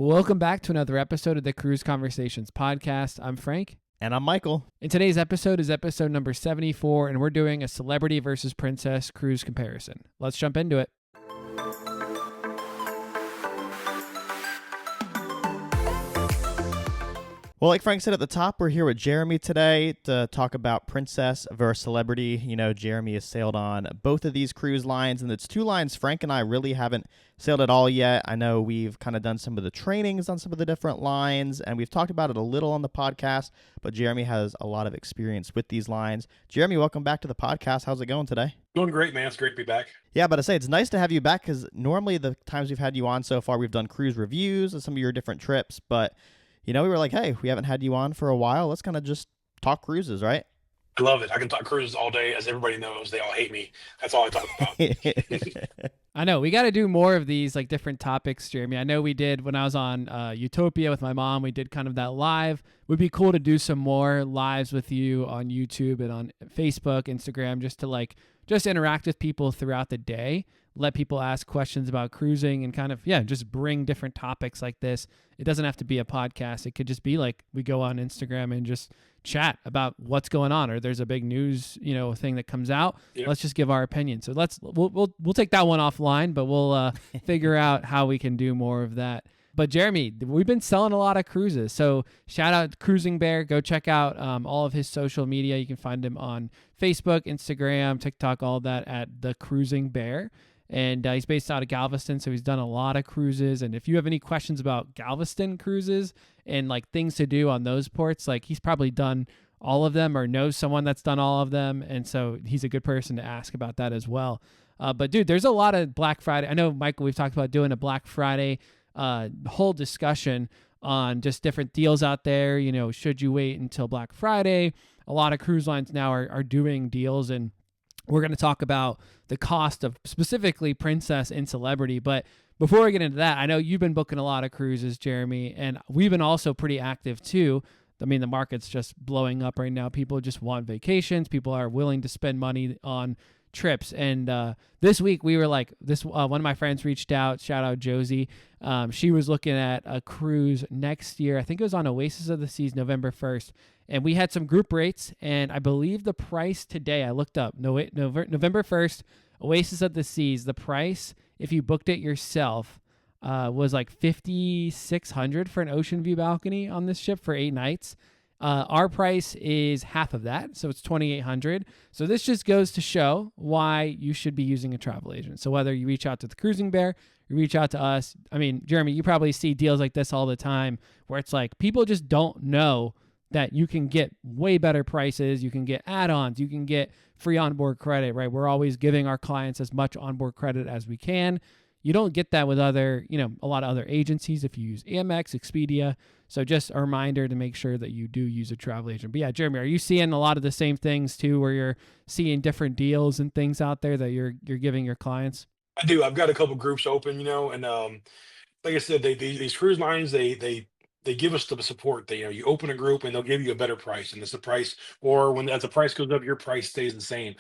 Welcome back to another episode of the Cruise Conversations podcast. I'm Frank. And I'm Michael. And today's episode is episode number 74, and we're doing a celebrity versus princess cruise comparison. Let's jump into it. Well, like Frank said at the top, we're here with Jeremy today to talk about princess versus celebrity. You know, Jeremy has sailed on both of these cruise lines, and it's two lines Frank and I really haven't sailed at all yet. I know we've kind of done some of the trainings on some of the different lines, and we've talked about it a little on the podcast, but Jeremy has a lot of experience with these lines. Jeremy, welcome back to the podcast. How's it going today? Doing great, man. It's great to be back. Yeah, but I say it's nice to have you back because normally the times we've had you on so far, we've done cruise reviews of some of your different trips, but you know, we were like, hey, we haven't had you on for a while. Let's kind of just talk cruises, right? I love it. I can talk cruises all day. As everybody knows, they all hate me. That's all I talk about. I know. We got to do more of these like different topics, Jeremy. I know we did when I was on Utopia with my mom. We did kind of that live. Would be cool to do some more lives with you on YouTube and on Facebook, Instagram, just to just interact with people throughout the day. Let people ask questions about cruising and kind of, just bring different topics like this. It doesn't have to be a podcast. It could just be like we go on Instagram and just chat about what's going on, or there's a big news, thing that comes out. Yep. Let's just give our opinion. So we'll take that one offline, but we'll figure out how we can do more of that. But Jeremy, we've been selling a lot of cruises. So shout out Cruising Bear. Go check out all of his social media. You can find him on Facebook, Instagram, TikTok, all that at The Cruising Bear. And he's based out of Galveston, so he's done a lot of cruises. And if you have any questions about Galveston cruises and like things to do on those ports, like he's probably done all of them or knows someone that's done all of them. And so he's a good person to ask about that as well. But dude, there's a lot of Black Friday. I know, Michael, we've talked about doing a Black Friday whole discussion on just different deals out there. You know, should you wait until Black Friday? A lot of cruise lines now are doing deals, and we're going to talk about the cost of specifically princess and celebrity. But before we get into that, I know you've been booking a lot of cruises, Jeremy, and we've been also pretty active too. I mean, the market's just blowing up right now. People just want vacations. People are willing to spend money on trips. And this week we were like, one of my friends reached out, shout out Josie. She was looking at a cruise next year. I think it was on Oasis of the Seas, November 1st. And we had some group rates, and I believe the price today, I looked up, November 1st, Oasis of the Seas, the price, if you booked it yourself, was like $5,600 for an ocean view balcony on this ship for 8 nights. Our price is half of that, so it's $2,800. So this just goes to show why you should be using a travel agent. So whether you reach out to the Cruising Bear, you reach out to us. I mean, Jeremy, you probably see deals like this all the time where it's like people just don't know that you can get way better prices, you can get add-ons, you can get free onboard credit, right? We're always giving our clients as much onboard credit as we can. You don't get that with a lot of other agencies if you use Amex, Expedia. So just a reminder to make sure that you do use a travel agent. But yeah, Jeremy, are you seeing a lot of the same things too, where you're seeing different deals and things out there that you're giving your clients? I do. I've got a couple groups open, and like I said, these cruise lines, they give us the support. You open a group and they'll give you a better price, and it's the price, or as the price goes up, your price stays the same.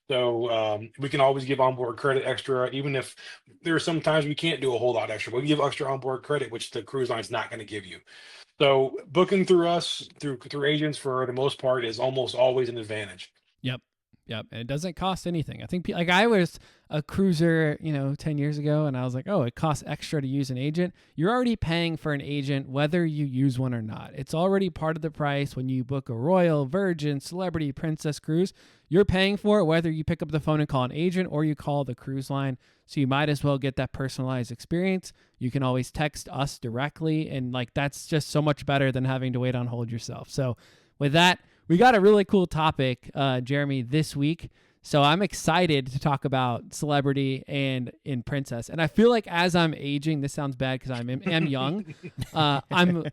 So we can always give onboard credit extra, even if there are some times we can't do a whole lot extra. But we give extra onboard credit, which the cruise line's not going to give you. So booking through us, through agents, for the most part, is almost always an advantage. Yep. And it doesn't cost anything. I think like I was a cruiser, 10 years ago, and I was like, oh, it costs extra to use an agent. You're already paying for an agent whether you use one or not. It's already part of the price when you book a Royal, Virgin, Celebrity, Princess cruise. You're paying for it whether you pick up the phone and call an agent or you call the cruise line. So you might as well get that personalized experience. You can always text us directly, and that's just so much better than having to wait on hold yourself. So with that, we got a really cool topic, Jeremy, this week. So I'm excited to talk about celebrity and in princess. And I feel like as I'm aging, this sounds bad because am young, I'm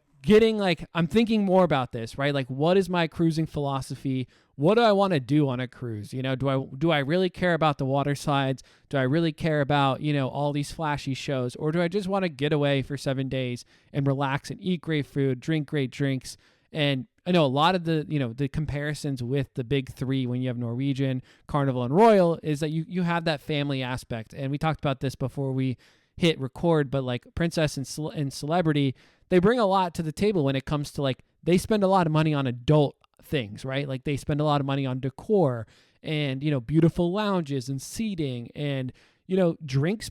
thinking more about this, right? Like, what is my cruising philosophy? What do I want to do on a cruise? Do I really care about the water slides? Do I really care about, all these flashy shows? Or do I just want to get away for 7 days and relax and eat great food, drink great drinks? And I know a lot of the comparisons with the big three when you have Norwegian, Carnival, and Royal is that you have that family aspect. And we talked about this before we hit record, but like Princess and Celebrity, they bring a lot to the table when it comes to like, they spend a lot of money on adult things, right? Like they spend a lot of money on decor and, beautiful lounges and seating and, drink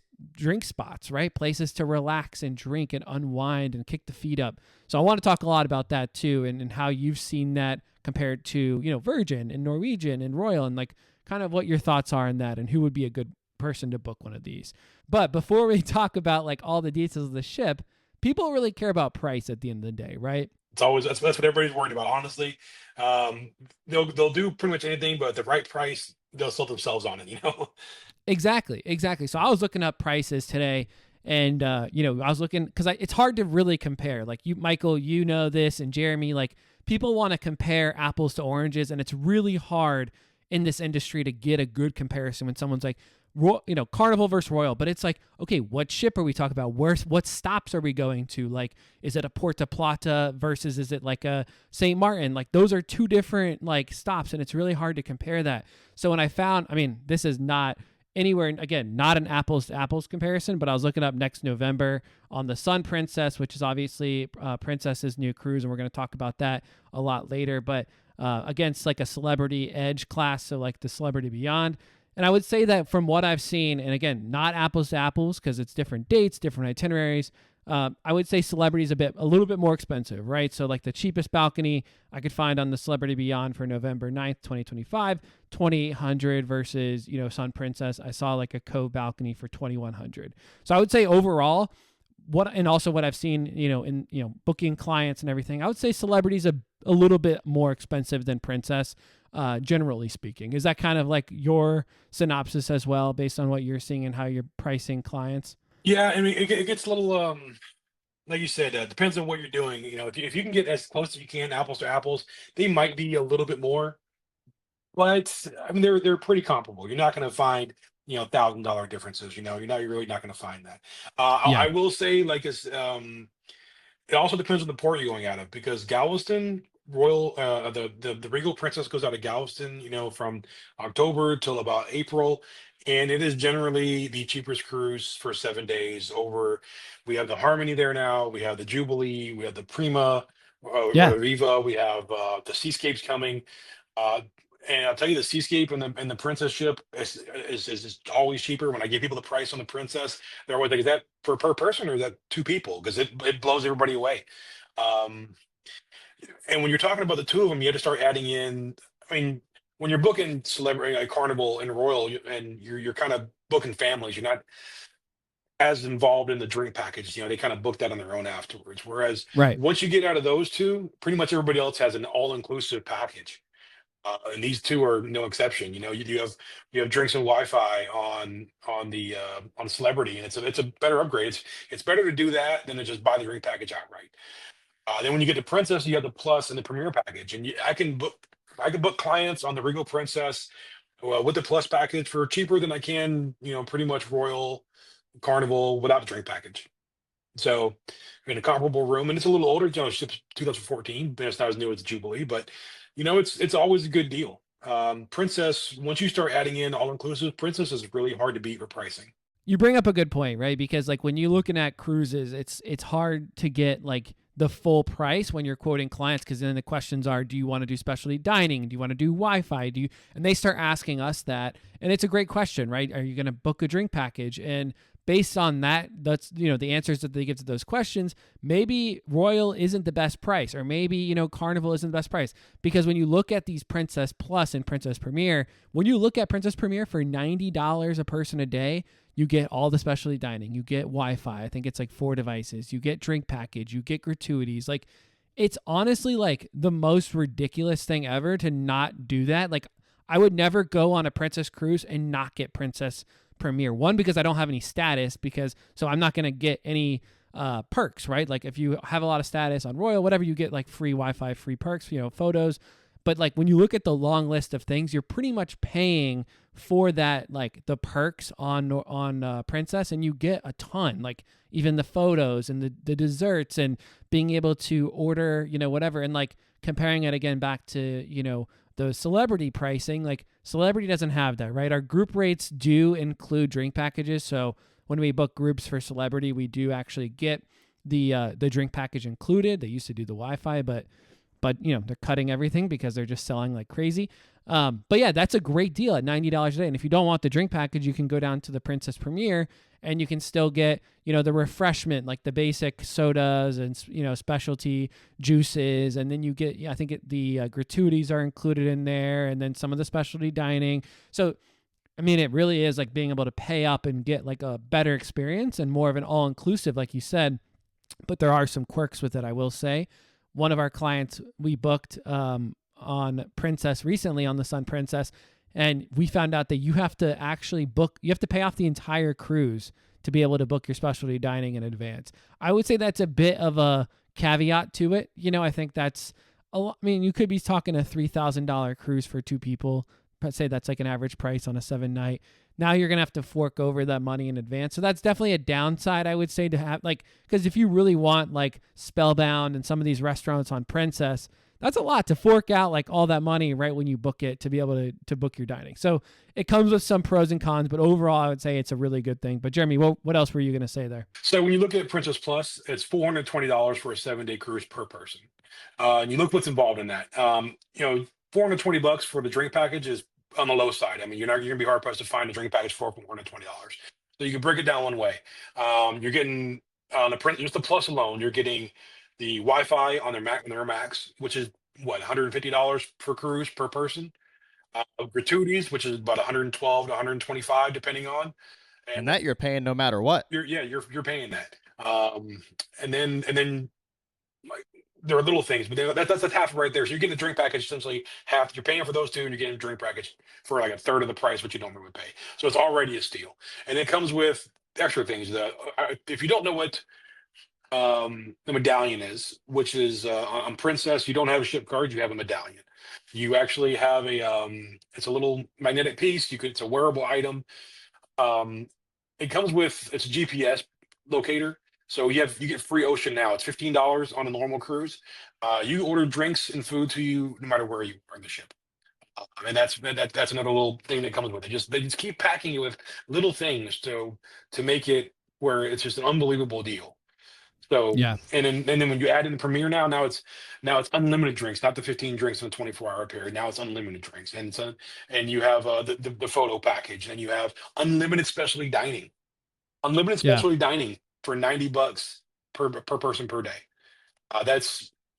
spots, right? Places to relax and drink and unwind and kick the feet up. So I want to talk a lot about that too, and how you've seen that compared to, Virgin and Norwegian and Royal, and like kind of what your thoughts are on that and who would be a good person to book one of these. But before we talk about like all the details of the ship, people really care about price at the end of the day, right? It's always that's what everybody's worried about. Honestly, they'll do pretty much anything, but at the right price, they'll sell themselves on it. Exactly. So I was looking up prices today, and I was looking because it's hard to really compare. Like you, Michael, this, and Jeremy, like people want to compare apples to oranges, and it's really hard in this industry to get a good comparison when someone's like, Carnival versus Royal, but it's like, okay, what ship are we talking about? What stops are we going to? Like, is it a Puerto Plata versus is it like a St. Martin? Like those are two different like stops, and it's really hard to compare that. So when I found, this is not anywhere, again, not an apples to apples comparison, but I was looking up next November on the Sun Princess, which is obviously Princess's new cruise, and we're going to talk about that a lot later, but against like a Celebrity Edge class, so like the Celebrity Beyond. And I would say that from what I've seen, and again, not apples to apples because it's different dates, different itineraries, I would say Celebrity is a little bit more expensive, right? So like the cheapest balcony I could find on the Celebrity Beyond for November 9th, 2025, $2,800 versus, Sun Princess. I saw like a Cove balcony for $2,100. So I would say overall, what I've seen, in booking clients and everything, I would say Celebrity is a little bit more expensive than Princess. Generally speaking, is that kind of like your synopsis as well, based on what you're seeing and how you're pricing clients? Yeah, it gets a little, like you said, depends on what you're doing. If you can get as close as you can, apples to apples, they might be a little bit more, but they're pretty comparable. You're not going to find $1,000 differences. You're really not going to find that. I Yeah. will say, like, it also depends on the port you're going out of, because Galveston Royal, the Regal Princess goes out of Galveston, from October till about April, and it is generally the cheapest cruise for 7 days. We have the Harmony there now, we have the Jubilee, we have the Prima, Yeah. Riva, we have the Seascapes coming. Uh, and I'll tell you, the Seascape and the Princess ship is always cheaper. When I give people the price on the Princess, they're always like, "Is that per person or is that two people?" Because it blows everybody away. Um, and when you're talking about the two of them, you have to start adding in. When you're booking Celebrity, like Carnival and Royal, and you're kind of booking families, you're not as involved in the drink package. They kind of book that on their own afterwards. Whereas Right. once you get out of those two, pretty much everybody else has an all-inclusive package. And these two are no exception. You have drinks and Wi-Fi on Celebrity, and it's a better upgrade. It's better to do that than to just buy the drink package outright. Then when you get to Princess, you have the Plus and the Premier package, and I can book clients on the Regal Princess with the Plus package for cheaper than I can, pretty much Royal, Carnival without the drink package. So in a comparable room, and it's a little older, ship's 2014, but it's not as new as Jubilee, but it's always a good deal. Princess, once you start adding in all inclusive, Princess is really hard to beat for pricing. You bring up a good point, right? Because like when you're looking at cruises, it's hard to get like the full price when you're quoting clients, because then the questions are, do you want to do specialty dining? Do you want to do Wi-Fi? And they start asking us that, and it's a great question, right? Are you going to book a drink package? And based on that, that's, the answers that they give to those questions, maybe Royal isn't the best price, or maybe, Carnival isn't the best price. Because when you look at these Princess Plus and Princess Premier, when you look at Princess Premier for $90 a person a day, you get all the specialty dining, you get Wi-Fi. I think it's like 4 devices. You get drink package, you get gratuities. Like, it's honestly like the most ridiculous thing ever to not do that. Like, I would never go on a Princess cruise and not get Princess Premier. One, because I don't have any status, so I'm not going to get any perks, right? Like if you have a lot of status on Royal, whatever, you get like free Wi-Fi, free perks, photos. But like when you look at the long list of things, you're pretty much paying for that, like the perks on Princess, and you get a ton, like even the photos and the desserts and being able to order, whatever. And like comparing it again back to, the Celebrity pricing, like Celebrity doesn't have that, right? Our group rates do include drink packages. So when we book groups for Celebrity, we do actually get the drink package included. They used to do the Wi-Fi, but they're cutting everything because they're just selling like crazy. But yeah, that's a great deal at $90 a day. And if you don't want the drink package, you can go down to the Princess Premier and you can still get, the refreshment, like the basic sodas and, specialty juices. And then you get, I think the gratuities are included in there, and then some of the specialty dining. So, I mean, it really is like being able to pay up and get like a better experience and more of an all-inclusive, like you said. But there are some quirks with it, I will say. One of our clients we booked on Princess recently, on the Sun Princess, and we found out that you have to actually pay off the entire cruise to be able to book your specialty dining in advance. I would say that's a bit of a caveat to it. I think that's a lot. I mean, you could be talking a $3,000 cruise for two people. Let's say that's like an average price on a 7-night. Now you're going to have to fork over that money in advance. So that's definitely a downside, I would say, to have, like, because if you really want like Spellbound and some of these restaurants on Princess, that's a lot to fork out, like all that money right when you book it to be able to book your dining. So it comes with some pros and cons, but overall I would say it's a really good thing. But Jeremy, what else were you going to say there? So when you look at Princess Plus, it's $420 for a 7-day cruise per person. And you look what's involved in that. $420 for the drink package is on the low side. I mean, you're gonna be hard pressed to find a drink package for $420. So you can break it down one way. You're getting on just the Plus alone, you're getting the Wi-Fi on their Max, which is what, $150 per cruise per person. Gratuities, which is about 112 to 125 depending on. And that you're paying no matter what. You're paying that. And then like, there are little things, but that's half right there. So you're getting the drink package essentially half. You're paying for those two, and you're getting a drink package for like a third of the price what you normally would pay. So it's already a steal, and it comes with extra things. If you don't know what the medallion is, which is on Princess, you don't have a ship card, you have a medallion. You actually have it's a little magnetic piece. It's a wearable item. It comes with it's a GPS locator. So you get free ocean now. It's $15 on a normal cruise. You order drinks and food to you no matter where you are in the ship. And that's another little thing that comes with it. They just keep packing you with little things to make it where it's just an unbelievable deal. So Yeah. And then when you add in the Premier now it's unlimited drinks, not the 15 drinks in a 24-hour period. Now it's unlimited drinks, and you have the photo package, and you have unlimited specialty dining, dining for $90 per person per day.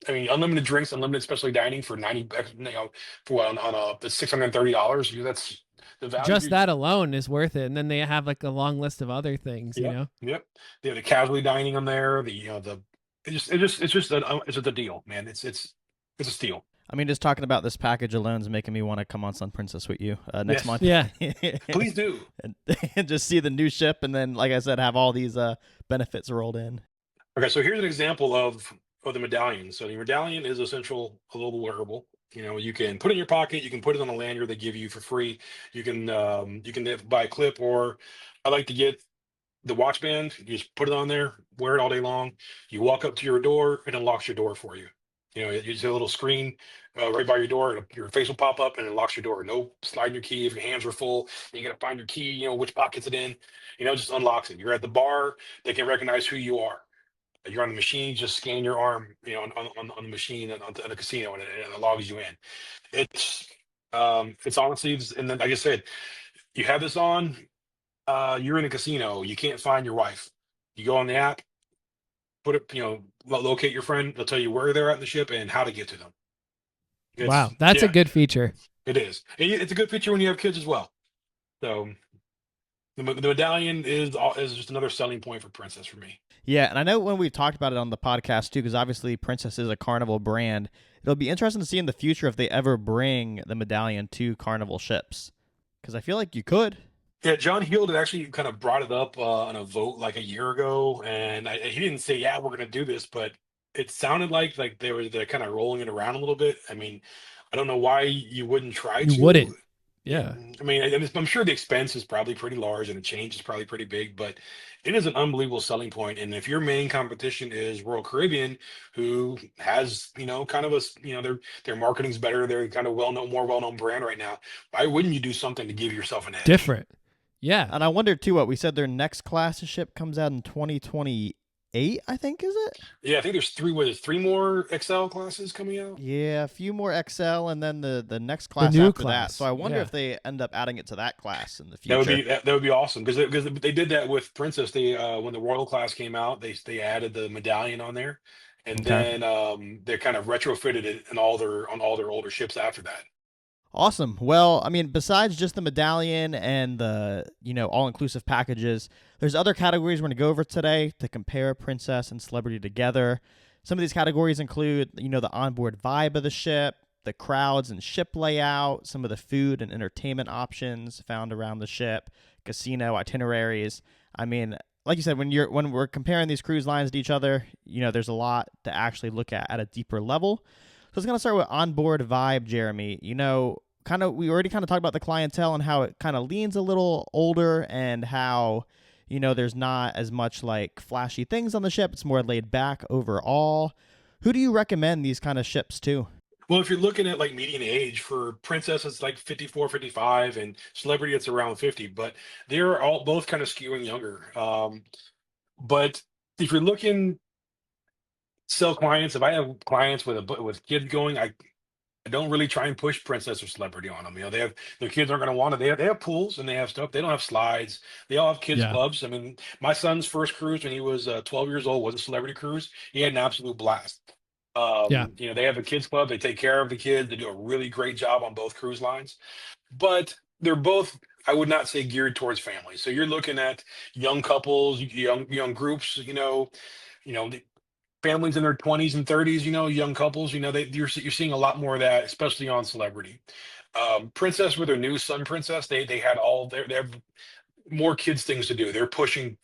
Unlimited drinks, unlimited specialty dining for $90. For on the $630. That's the value. Just that alone is worth it, and then they have like a long list of other things. Yep. They have the casually dining on there. It's just a deal, man. It's a steal. I mean, just talking about this package alone is making me want to come on Sun Princess with you next month. Yeah. Please do. and just see the new ship, and then, like I said, have all these benefits rolled in. Okay, so here's an example of the medallion. So the medallion is a little wearable. You can put it in your pocket. You can put it on a lanyard they give you for free. You can buy a clip, or I like to get the watch band. You just put it on there, wear it all day long. You walk up to your door, it unlocks your door for you. You see a little screen right by your door. Your face will pop up and it locks your door. No sliding your key if your hands are full. You got to find your key, which pocket's it in. Just unlocks it. You're at the bar, they can recognize who you are. You're on the machine, just scan your arm, on the machine and on the casino, and it logs you in. It's honestly, and then like I said, you have this on, you're in a casino, you can't find your wife. You go on the app, put it, locate your friend. They'll tell you where they're at in the ship and how to get to them. Wow, that's a good feature. It is. And it's a good feature when you have kids as well. So the medallion is just another selling point for Princess for me. Yeah, and I know when we've talked about it on the podcast too, because obviously Princess is a Carnival brand. It'll be interesting to see in the future if they ever bring the medallion to Carnival ships, because I feel like you could. Yeah, John Heald had actually kind of brought it up on a vote like a year ago, and he didn't say, "Yeah, we're going to do this," but it sounded like they're kind of rolling it around a little bit. I mean, I don't know why you wouldn't try. You wouldn't. Yeah. I mean, I'm sure the expense is probably pretty large and the change is probably pretty big, but it is an unbelievable selling point. And if your main competition is Royal Caribbean, who has, kind of their marketing's better, they're kind of more well-known brand right now. Why wouldn't you do something to give yourself an edge? Different. Yeah. And I wonder too what we said their next class of ship comes out in 2028, I think, is it? Yeah, I think there's three. What is three more XL classes coming out? Yeah, a few more XL and then the next The class new after that. So class. I wonder Yeah. if they end up adding it to that class in the That would future. be that would be awesome because they did that with Princess. They when the Royal class came out, they added the medallion on there, and Okay. then they kind of retrofitted it in all their older ships after that. Awesome. Well, I mean, besides just the medallion and the, all-inclusive packages, there's other categories we're going to go over today to compare Princess and Celebrity together. Some of these categories include, the onboard vibe of the ship, the crowds and ship layout, some of the food and entertainment options found around the ship, casino itineraries. I mean, like you said, when we're comparing these cruise lines to each other, there's a lot to actually look at a deeper level. So it's going to start with onboard vibe, Jeremy. We already kind of talked about the clientele and how it kind of leans a little older and how, there's not as much like flashy things on the ship. It's more laid back overall. Who do you recommend these kind of ships to? Well, if you're looking at like median age for Princess, it's like 54, 55, and Celebrity, it's around 50. But they're all both kind of skewing younger. But if you're looking sell clients, if I have clients with kids going, I don't really try and push Princess or Celebrity on them. They have their kids aren't going to want it. They have pools and they have stuff. They don't have slides. They all have kids Yeah. clubs. I mean, my son's first cruise when he was 12 years old was a Celebrity cruise. He had an absolute blast. Yeah. They have a kids club. They take care of the kids. They do a really great job on both cruise lines, but they're both, I would not say, geared towards families. So you're looking at young couples, young groups. The families in their 20s and 30s, young couples, you're seeing a lot more of that, especially on Celebrity. Princess with her new Sun Princess, they had they have more kids things to do. They're pushing,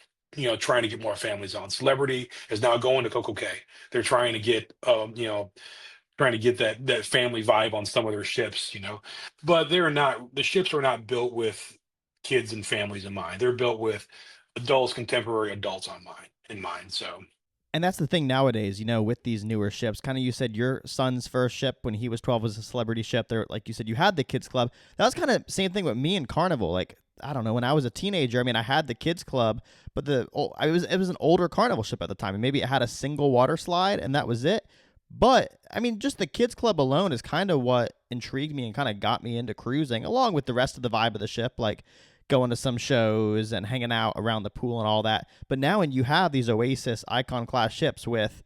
trying to get more families on. Celebrity is now going to Coco Cay. They're trying to get that family vibe on some of their ships, but the ships are not built with kids and families in mind. They're built with adults, contemporary adults in mind. So And that's the thing nowadays, with these newer ships. Kind of, you said your son's first ship when he was 12 was a Celebrity ship. There, like you said, you had the kids club. That was kind of same thing with me and Carnival. Like, I don't know, when I was a teenager, I mean, I had the kids club, but it was an older Carnival ship at the time, and maybe it had a single water slide, and that was it. But I mean, just the kids club alone is kind of what intrigued me and kind of got me into cruising, along with the rest of the vibe of the ship. Like, going to some shows and hanging out around the pool and all that. But now when you have these Oasis Icon class ships with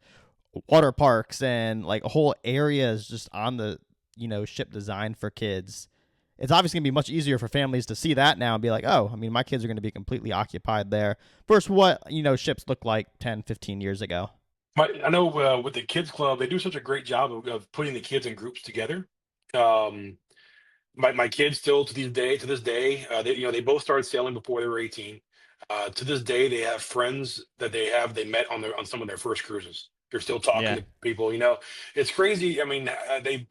water parks and like whole areas just on the, ship designed for kids, it's obviously going to be much easier for families to see that now and be like, oh, I mean, my kids are going to be completely occupied there versus what, ships looked like 10, 15 years ago. I know with the kids club, they do such a great job of putting the kids in groups together. Um, my kids still to this day, they both started sailing before they were 18. To this day, they have friends that they met on some of their first cruises. They're still talking Yeah. to people. It's crazy. I mean, they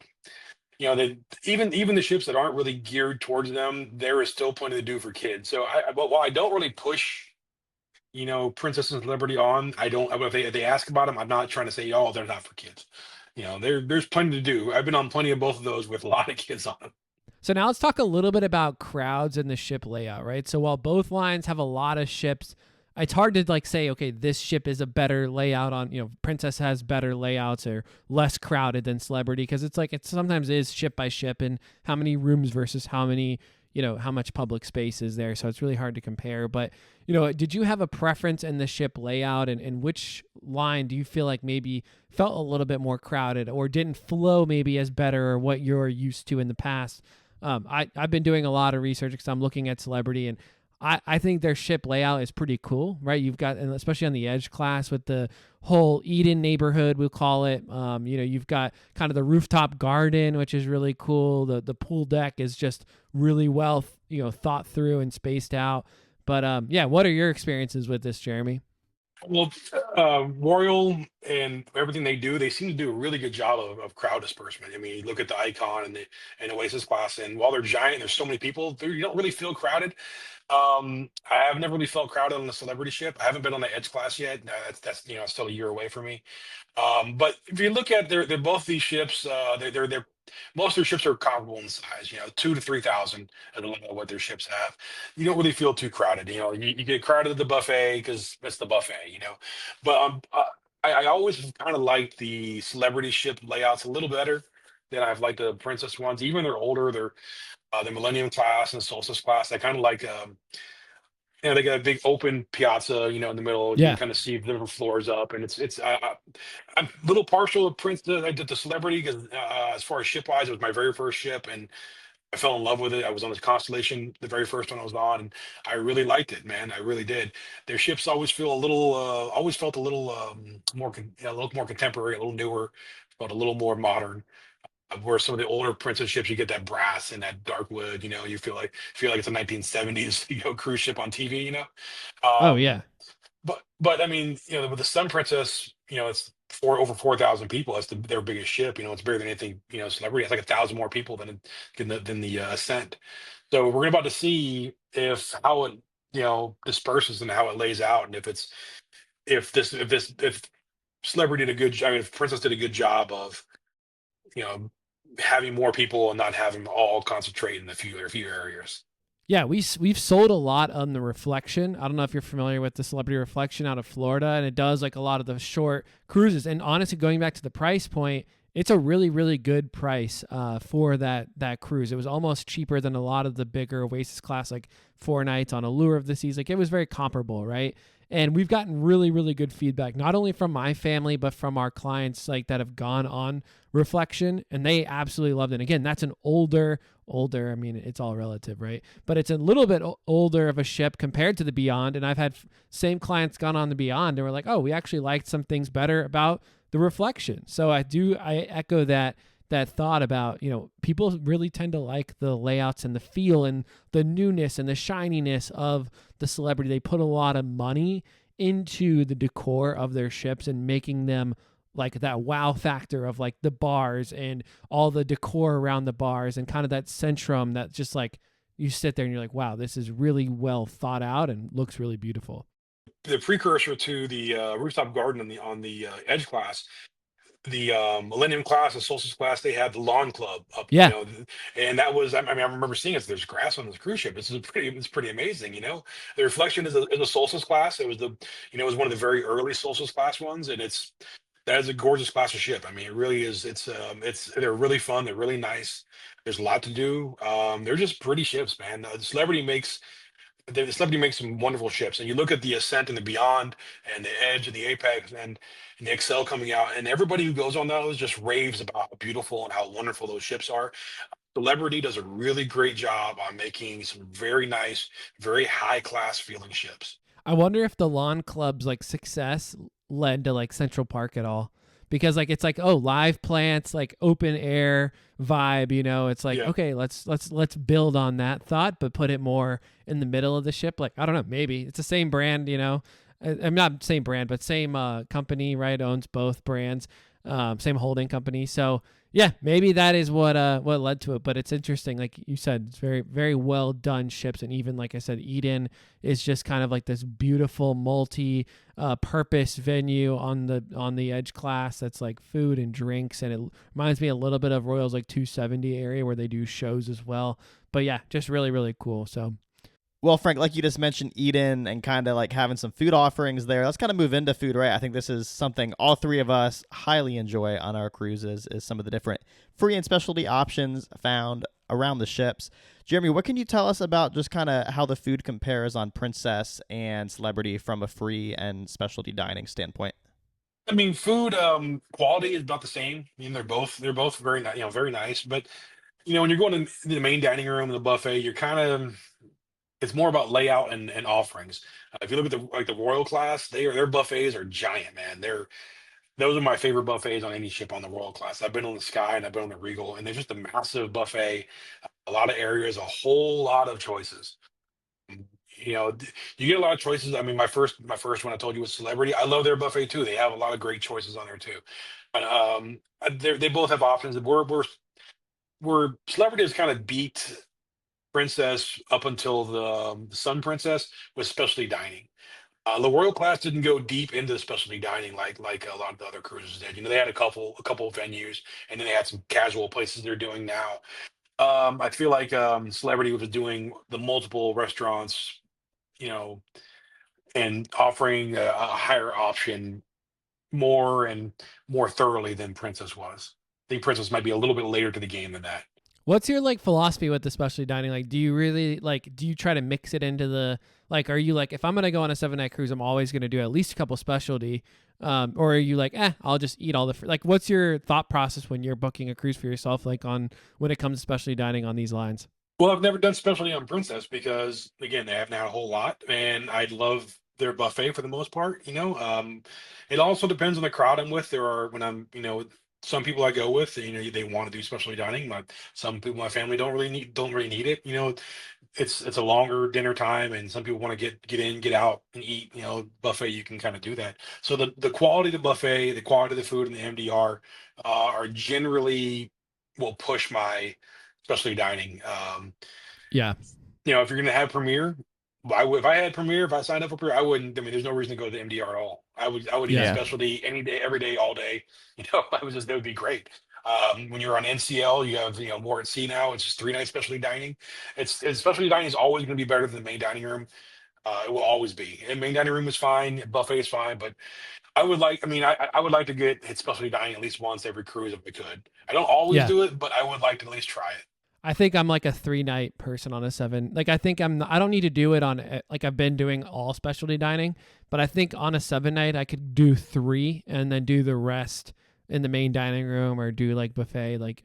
even the ships that aren't really geared towards them, there is still plenty to do for kids. So but while I don't really push, Princess and Liberty on, I don't. If they ask about them, I'm not trying to say, oh, they're not for kids. There's plenty to do. I've been on plenty of both of those with a lot of kids on them. So now let's talk a little bit about crowds and the ship layout, right? So while both lines have a lot of ships, it's hard to like say, okay, this ship is a better layout on, Princess has better layouts or less crowded than Celebrity, because it's like it sometimes is ship by ship and how many rooms versus how many, how much public space is there. So it's really hard to compare. But, did you have a preference in the ship layout, and which line do you feel like maybe felt a little bit more crowded or didn't flow maybe as better, or what you're used to in the past? I've been doing a lot of research because I'm looking at Celebrity, and I think their ship layout is pretty cool, right? You've got, and especially on the Edge class with the whole Eden neighborhood, we'll call it. You've got kind of the rooftop garden, which is really cool. The pool deck is just really well, thought through and spaced out. But what are your experiences with this, Jeremy? Well, Royal and everything they seem to do a really good job of crowd disbursement. I mean, you look at the Icon and Oasis class, and while they're giant, there's so many people, you don't really feel crowded. I have never really felt crowded on the Celebrity ship. I haven't been on the Edge class yet. That's still a year away for me. But if you look at they're both these ships, they're most of their ships are comparable in size. 2 to 3,000 is a lot of what their ships have. You don't really feel too crowded. You get crowded at the buffet because it's the buffet. But I always kind of liked the celebrity ship layouts a little better than I've liked the princess ones. Even they're older, they're the Millennium class and the Solstice class. I kind of like. They got a big open piazza, in the middle. You can Yeah. kind of see the different floors up, and I'm a little partial to Prince. I did the Celebrity because, as far as ship wise, it was my very first ship, and I fell in love with it. I was on this Constellation, the very first one I was on, and I really liked it, man. I really did. Their ships always felt a little a little more contemporary, a little newer, felt a little more modern. Where some of the older Princess ships, you get that brass and that dark wood. You feel like it's a 1970s cruise ship on TV. Oh Um, yeah. but I mean, with the Sun Princess, it's over 4,000 people. That's their biggest ship. It's bigger than anything. Celebrity. It's like 1,000 more people than the Ascent. So we're about to see if how it disperses and how it lays out, and if Celebrity did a good. I mean, if Princess did a good job of you know having more people and not having them all concentrate in a few areas. Yeah, we've sold a lot on the Reflection. I don't know if you're familiar with the Celebrity Reflection out of Florida, and it does like a lot of the short cruises. And honestly, going back to the price point, it's a really really good price for that cruise. It was almost cheaper than a lot of the bigger Oasis class, like 4 nights on Allure of the Seas. Like it was very comparable, right? And we've gotten really really good feedback, not only from my family but from our clients like that have gone on Reflection, and they absolutely loved it. Again, that's an older, I mean, it's all relative, right? But it's a little bit older of a ship compared to the Beyond. And I've had same clients gone on the Beyond and we're like, oh, we actually liked some things better about the Reflection. So I echo that thought about, people really tend to like the layouts and the feel and the newness and the shininess of the Celebrity. They put a lot of money into the decor of their ships and making them like that wow factor of like the bars and all the decor around the bars and kind of that centrum that just like you sit there and you're like, wow, this is really well thought out and looks really beautiful. The precursor to the rooftop garden on the Edge class, the Millennium class and Solstice class, they had the lawn club up, Yeah. and that was, I mean, I remember seeing it. There's grass on this cruise ship. It's pretty amazing. The Reflection is a Solstice class. It was one of the very early Solstice class ones, and that is a gorgeous class of ship. I mean, it really is. They're really fun. They're really nice. There's a lot to do. They're just pretty ships, man. The Celebrity makes some wonderful ships, and you look at the Ascent and the Beyond, and the Edge and the Apex, and the Excel coming out, and everybody who goes on those just raves about how beautiful and how wonderful those ships are. Celebrity does a really great job on making some very nice, very high class feeling ships. I wonder if the lawn club's like success led to like Central Park at all. Because like it's like, oh, live plants, like open air vibe, it's like, Yeah. okay, let's build on that thought, but put it more in the middle of the ship. Like, I don't know, maybe it's the same brand, I'm not same brand, but same company, right? Owns both brands, same holding company. So yeah, maybe that is what led to it. But it's interesting, like you said, it's very very well done ships, and even like I said, Eden is just kind of like this beautiful multi purpose venue on the Edge class that's like food and drinks, and it reminds me a little bit of Royals like 270 area where they do shows as well. But yeah, just really really cool. So Well, Frank, like you just mentioned, Eden and kind of like having some food offerings there. Let's kind of move into food, right? I think this is something all three of us highly enjoy on our cruises is some of the different free and specialty options found around the ships. Jeremy, what can you tell us about just kind of how the food compares on Princess and Celebrity from a free and specialty dining standpoint? I mean, food quality is about the same. I mean, they're both very very nice. But when you're going to the main dining room and the buffet, you're kind of it's more about layout and offerings. If you look at the Royal class, their buffets are giant, man. Those are my favorite buffets on any ship on the Royal class. I've been on the Sky and I've been on the Regal, and they're just a massive buffet, a lot of areas, a whole lot of choices. You get a lot of choices. I mean, my first one I told you was Celebrity. I love their buffet too. They have a lot of great choices on there too. But they both have options. We're Celebrity has kind of beat Princess up until the Sun Princess with specialty dining. The Royal class didn't go deep into specialty dining like a lot of the other cruises did. They had a couple of venues, and then they had some casual places they're doing now. I feel like Celebrity was doing the multiple restaurants, you know, and offering a higher option more and more thoroughly than Princess was. I think Princess might be a little bit later to the game than that. What's your like philosophy with the specialty dining? Like, do you really like? Do you try to mix it into the like? Are you like, if I'm gonna go on a 7 night cruise, I'm always gonna do at least a couple specialty, or are you like, I'll just eat all the like? What's your thought process when you're booking a cruise for yourself? Like on when it comes to specialty dining on these lines? Well, I've never done specialty on Princess because, again, they haven't had a whole lot, and I love their buffet for the most part. It also depends on the crowd I'm with. There are when I'm, some people I go with, they want to do specialty dining. Some people, my family don't really need it. It's a longer dinner time, and some people want to get in, get out, and eat. Buffet, you can kind of do that. So the quality of the buffet, the quality of the food, and the MDR are generally will push my specialty dining. Yeah, If you're going to have Premiere, if I had Premiere, if I signed up for Premiere, I wouldn't. I mean, there's no reason to go to the MDR at all. I would eat yeah, specialty any day, every day, all day. That would be great. When you're on NCL, you have more at sea now. It's just 3 night specialty dining. Specialty dining is always going to be better than the main dining room. It will always be. And main dining room is fine, buffet is fine, but I would like to hit specialty dining at least once every cruise if we could. I don't always yeah. do it, but I would like to at least try it. I think I'm like a 3 night person on a 7. Like I think I don't need to do it on like I've been doing all specialty dining, but I think on a 7 night I could do 3 and then do the rest in the main dining room or do like buffet. Like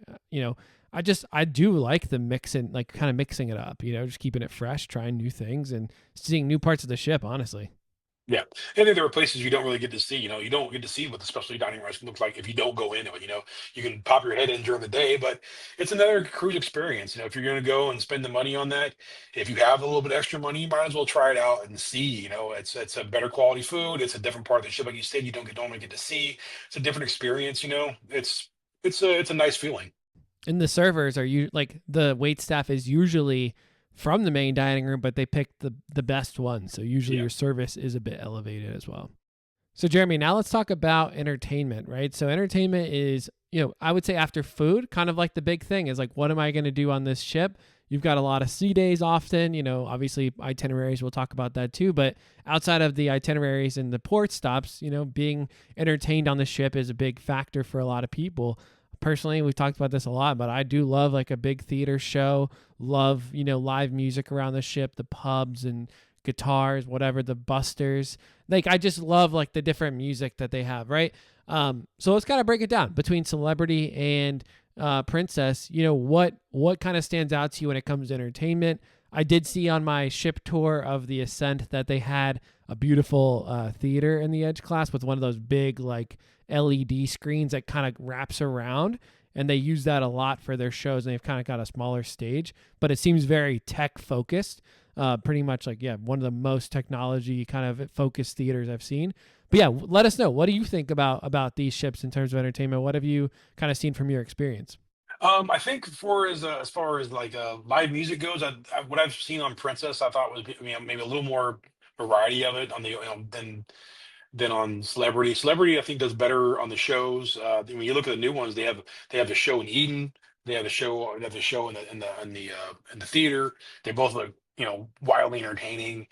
I do like the mixing, like kind of mixing it up. Just keeping it fresh, trying new things, and seeing new parts of the ship. Honestly, Yeah, and then there are places you don't really get to see. You don't get to see what the specialty dining restaurant looks like if you don't go into it. You can pop your head in during the day, but it's another cruise experience. If you're going to go and spend the money on that, if you have a little bit extra money, you might as well try it out and see. It's a better quality food. It's a different part of the ship, like you said, you don't get to see. It's a different experience. It's a nice feeling. and the servers are you like the wait staff is usually from the main dining room, but they pick the best one. So usually Yeah. your service is a bit elevated as well. So Jeremy, now let's talk about entertainment, right? So entertainment is, I would say after food, kind of like the big thing is like, what am I going to do on this ship? You've got a lot of sea days often, obviously itineraries, we'll talk about that too. But outside of the itineraries and the port stops, being entertained on the ship is a big factor for a lot of people. Personally, we've talked about this a lot, but I do love like a big theater show, love, live music around the ship, the pubs and guitars, whatever, the busters. Like I just love like the different music that they have, right? So let's kind of break it down between Celebrity and Princess. What kind of stands out to you when it comes to entertainment? I did see on my ship tour of the Ascent that they had a beautiful theater in the Edge class with one of those big like LED screens that kind of wraps around. And they use that a lot for their shows. And they've kind of got a smaller stage, but it seems very tech focused. Pretty much like, yeah, one of the most technology kind of focused theaters I've seen. But yeah, let us know. What do you think about these ships in terms of entertainment? What have you kind of seen from your experience? I think as far as like live music goes, what I've seen on Princess, I thought was maybe a little more variety of it on the than on Celebrity. Celebrity, I think, does better on the shows. When you look at the new ones, they have the show in Eden. They have the show in the theater. They both look wildly entertaining.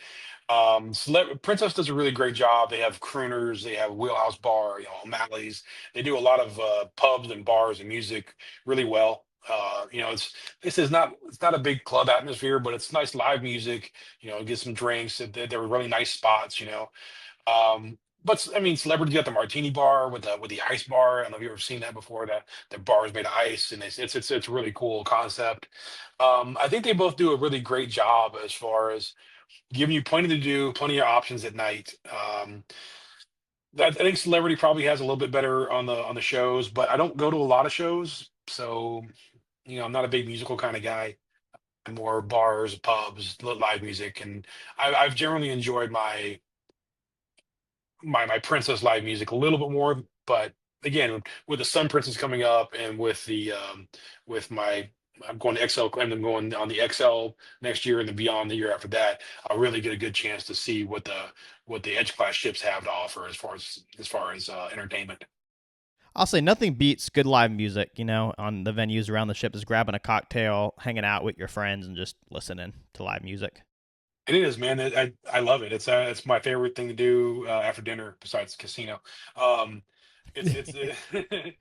Princess does a really great job. They have crooners, they have Wheelhouse Bar, O'Malley's. They do a lot of pubs and bars and music really well. It's not a big club atmosphere, but it's nice live music. Get some drinks. They were really nice spots. But I mean, Celebrity got the martini bar with the ice bar. I don't know if you've ever seen that before. That the bar is made of ice, and it's a really cool concept. I think they both do a really great job as far as giving you plenty to do, plenty of options at night. I think Celebrity probably has a little bit better on the shows, but I don't go to a lot of shows, so I'm not a big musical kind of guy. I'm more bars, pubs, live music, and I've generally enjoyed my Princess live music a little bit more. But again, with the Sun Princess coming up, and with my I'm going to XL, claim I'm going on the XL next year and then beyond the year after that, I'll really get a good chance to see what the Edge class ships have to offer as far as entertainment. I'll say nothing beats good live music, on the venues around the ship, just grabbing a cocktail, hanging out with your friends, and just listening to live music. It is, man. I love it. It's my favorite thing to do after dinner besides casino. Um, it's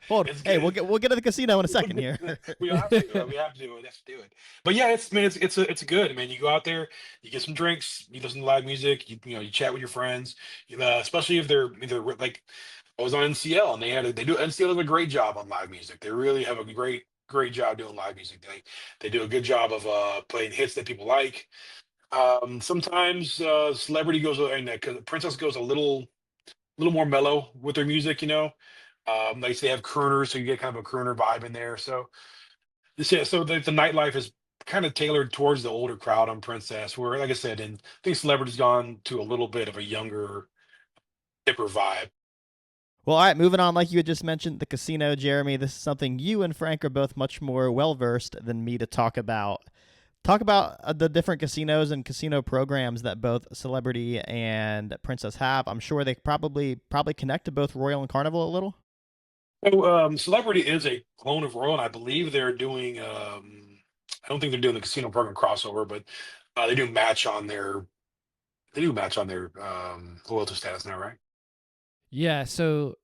Hold, it's hey, good. we'll get to the casino in a second here. We have to. We have to do it. We have to do it. But yeah, it's man, it's good. Man, you go out there, you get some drinks, you listen to live music, you chat with your friends, especially if they're either like I was on NCL and NCL does a great job on live music. They really have a great job doing live music. They do a good job of playing hits that people like. Sometimes celebrity goes and Princess goes a little more mellow with their music. Like they have crooners, so you get kind of a crooner vibe in there. So yeah, so the nightlife is kind of tailored towards the older crowd on Princess, where like I said, and I think celebrity's gone to a little bit of a younger, hipper vibe. Well, all right, moving on. Like you had just mentioned, the casino, Jeremy. This is something you and Frank are both much more well versed than me to talk about. Talk about the different casinos and casino programs that both Celebrity and Princess have. I'm sure they probably connect to both Royal and Carnival a little. So, Celebrity is a clone of Royal, and I believe they're doing. I don't think they're doing the casino program crossover, but they do match on their loyalty status now, right? Yeah, so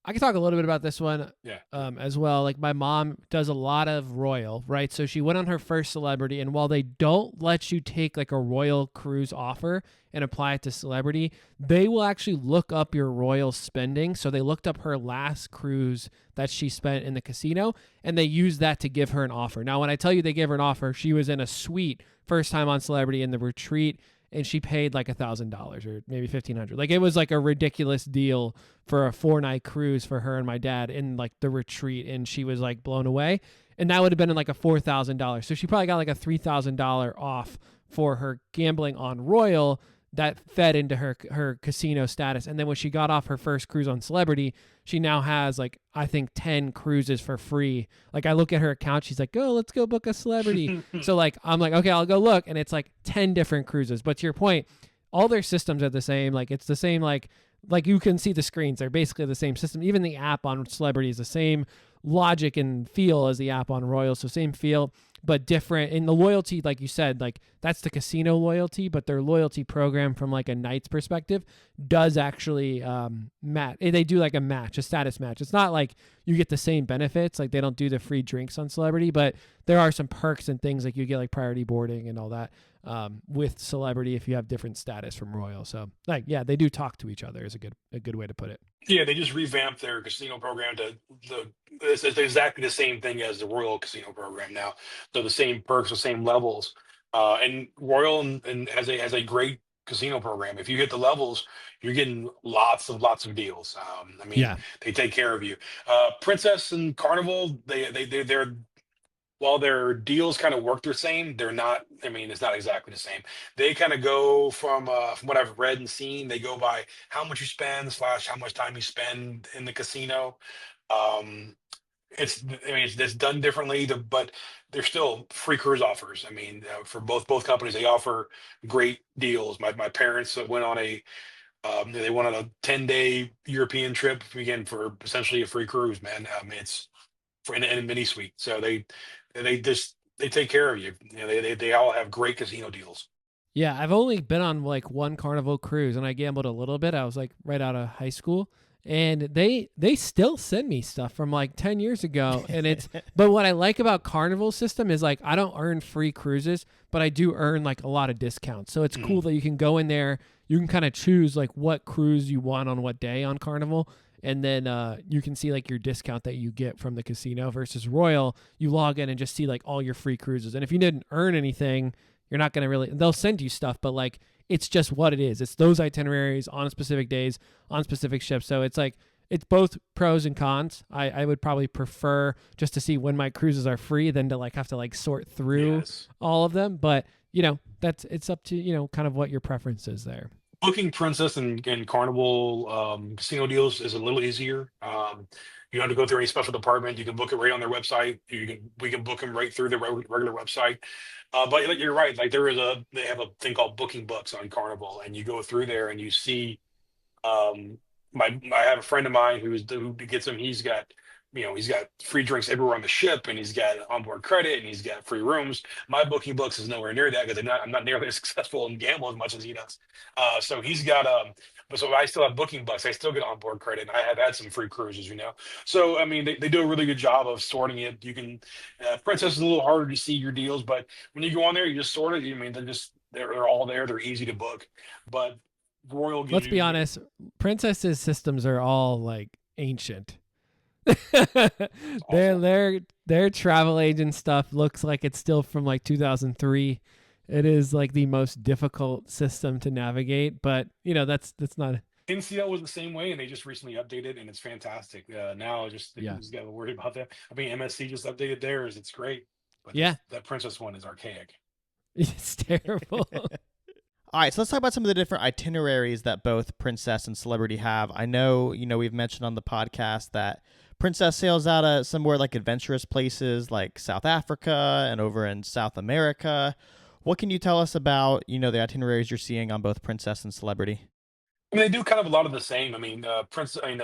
I can talk a little bit about this one Yeah. as well. Like my mom does a lot of Royal, right? So she went on her first Celebrity, and while they don't let you take like a Royal cruise offer and apply it to Celebrity, they will actually look up your Royal spending. So they looked up her last cruise that she spent in the casino, and they used that to give her an offer. Now, when I tell you they gave her an offer, she was in a suite first time on Celebrity in the retreat, and she paid like $1,000 or maybe $1,500. Like it was like a ridiculous deal for a 4-night cruise for her and my dad in like the retreat, and she was like blown away. And that would have been like a $4,000. So she probably got like a $3,000 off for her gambling on Royal that fed into her casino status. And then when she got off her first cruise on Celebrity, she now has like I think 10 cruises for free. Like I look at her account, she's like, "Oh, let's go book a Celebrity." So like I'm like, "Okay, I'll go look." And it's like 10 different cruises. But to your point, all their systems are the same. Like it's the same like you can see the screens. They're basically the same system. Even the app on Celebrity is the same logic and feel as the app on Royal. So same feel, but different. In the loyalty, like you said, like that's the casino loyalty, but their loyalty program from like a Knights perspective does actually match. They do like a status match. It's not like you get the same benefits. Like they don't do the free drinks on Celebrity, but there are some perks and things like you get like priority boarding and all that with Celebrity if you have different status from Royal. So like, yeah, they do talk to each other is a good way to put it. Yeah, they just revamped their casino program to it's exactly the same thing as the Royal Casino program now. So the same perks, the same levels, and Royal and has a great casino program. If you hit the levels, you're getting lots of deals. I mean, Yeah. they take care of you. Princess and Carnival, they're while their deals kind of work the same, they're not. I mean, it's not exactly the same. They kind of go from what I've read and seen. They go by how much you spend slash how much time you spend in the casino. Um, it's done differently, but they're still free cruise offers. I mean, for both companies, they offer great deals. My parents went on they went on a 10-day European trip again for essentially a free cruise. Man, it's in a mini suite. So they take care of you. They all have great casino deals. Yeah, I've only been on like one Carnival cruise, and I gambled a little bit. I was like right out of high school, and they still send me stuff from like 10 years ago. And it's but what I like about Carnival system is like I don't earn free cruises, but I do earn like a lot of discounts. So it's cool that you can go in there, you can kind of choose like what cruise you want on what day on Carnival. And then you can see like your discount that you get from the casino versus Royal. You log in and just see like all your free cruises. And if you didn't earn anything, you're not going to really, they'll send you stuff, but like it's just what it is. It's those itineraries on specific days, on specific ships. So it's like, it's both pros and cons. I would probably prefer just to see when my cruises are free than to like have to like sort through Yes. all of them. But, it's up to, kind of what your preference is there. Booking Princess and Carnival casino deals is a little easier. You don't have to go through any special department. You can book it right on their website. We can book them right through the regular website. But like, you're right. Like they have a thing called Booking Books on Carnival, and you go through there and you see um, I have a friend of mine who gets him. He's got free drinks everywhere on the ship, and he's got onboard credit, and he's got free rooms. My booking books is nowhere near that because I'm not nearly as successful in gamble as much as he does. So he's got but so I still have booking bucks. I still get onboard credit, and I have had some free cruises, you know. So I mean, they do a really good job of sorting it. You can Princess is a little harder to see your deals, but when you go on there, you just sort it. I mean, they're all there. They're easy to book, but Royal gives Let's be you honest, Princess's systems are all like ancient. their awful. their travel agent stuff looks like it's still from like 2003. It is like the most difficult system to navigate, but that's not. NCL was the same way, and they just recently updated, and it's fantastic. Now, just you Yeah. just got to worry about that. I mean, MSC just updated theirs; it's great, but Yeah. that Princess one is archaic. It's terrible. All right, so let's talk about some of the different itineraries that both Princess and Celebrity have. I know, we've mentioned on the podcast that Princess sails out of somewhere like adventurous places like South Africa and over in South America. What can you tell us about, the itineraries you're seeing on both Princess and Celebrity? I mean, they do kind of a lot of the same. I mean,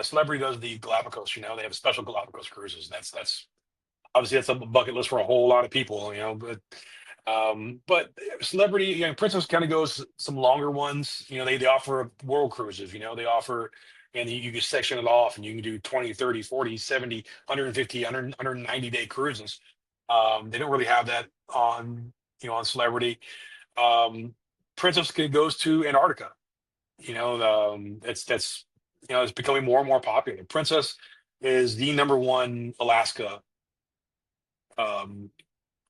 Celebrity does the Galapagos. They have special Galapagos cruises. That's obviously that's a bucket list for a whole lot of people. But Celebrity, Princess kind of goes some longer ones. They offer world cruises. They offer, and you can section it off, and you can do 20, 30, 40, 70, 150, 190-day cruises. They don't really have that on Celebrity. Um, Princess goes to Antarctica. It's becoming more and more popular. Princess is the number one Alaska um,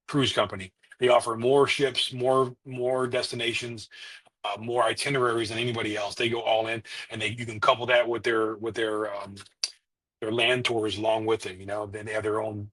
cruise company. They offer more ships, more destinations, more itineraries than anybody else. They go all in, and you can couple that with their land tours along with it. Then they have their own